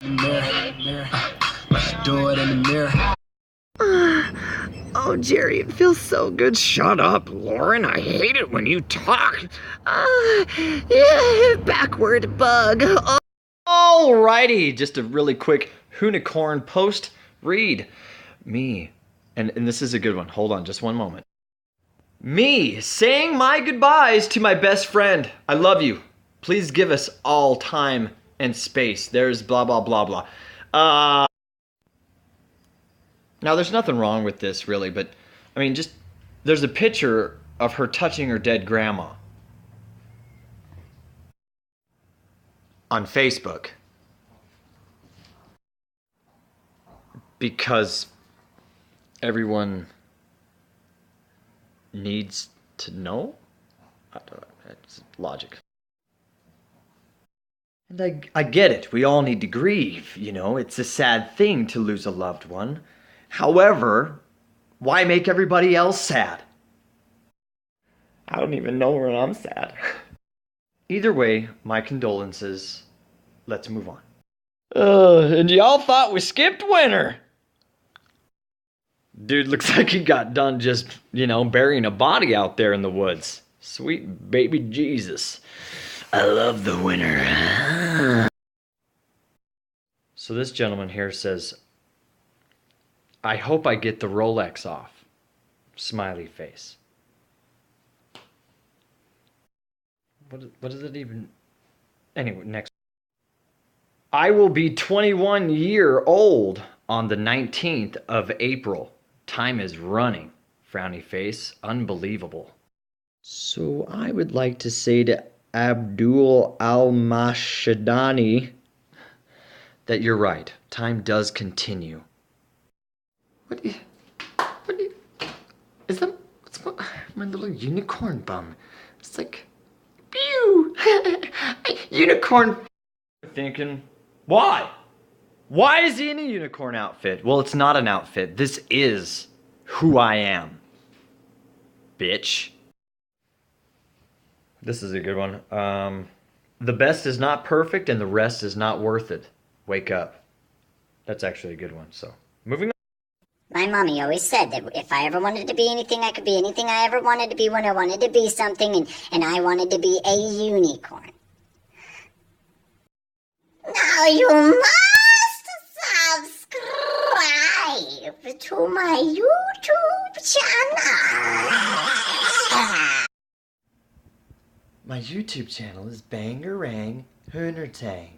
Mirror. Let's do it in the mirror. Oh, Jerry, it feels so good. Shut up, Lauren. I hate it when you talk. Yeah, backward bug. Oh. Alrighty, just a really quick Hoonicorn post read. Me, and this is a good one. Hold on, just one moment. Me saying my goodbyes to my best friend. I love you. Please give us all time and space. There's blah, blah, blah, blah. Now, there's nothing wrong with this, really, but, I mean, just, there's a picture of her touching her dead grandma on Facebook. Because everyone needs to know? I don't know, it's logic. And I get it, we all need to grieve, you know, it's a sad thing to lose a loved one. However, why make everybody else sad? I don't even know when I'm sad. Either way, my condolences. Let's move on. And y'all thought we skipped winter. Dude looks like he got done just, you know, burying a body out there in the woods. Sweet baby Jesus. I love the winter. So this gentleman here says, I hope I get the Rolex off. Smiley face. What is it even? Anyway, next. I will be 21 years old on the 19th of April. Time is running. Frowny face. Unbelievable. So I would like to say to Abdul Al-Mashadani that you're right. Time does continue. Is that, what's my little unicorn bum? It's like, pew! Unicorn! Thinking, why? Why is he in a unicorn outfit? Well, it's not an outfit. This is who I am. Bitch. This is a good one. The best is not perfect and the rest is not worth it. Wake up. That's actually a good one, so moving on. My mommy always said that if I ever wanted to be anything, I could be anything I ever wanted to be when I wanted to be something, and I wanted to be a unicorn. Now you must subscribe to my YouTube channel. My YouTube channel is Bangarang Hoonertang.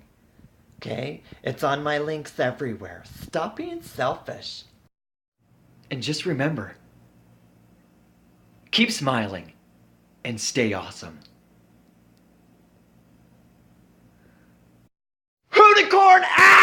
Okay? It's on my links everywhere. Stop being selfish. And just remember, keep smiling and stay awesome. Hoonicorn out!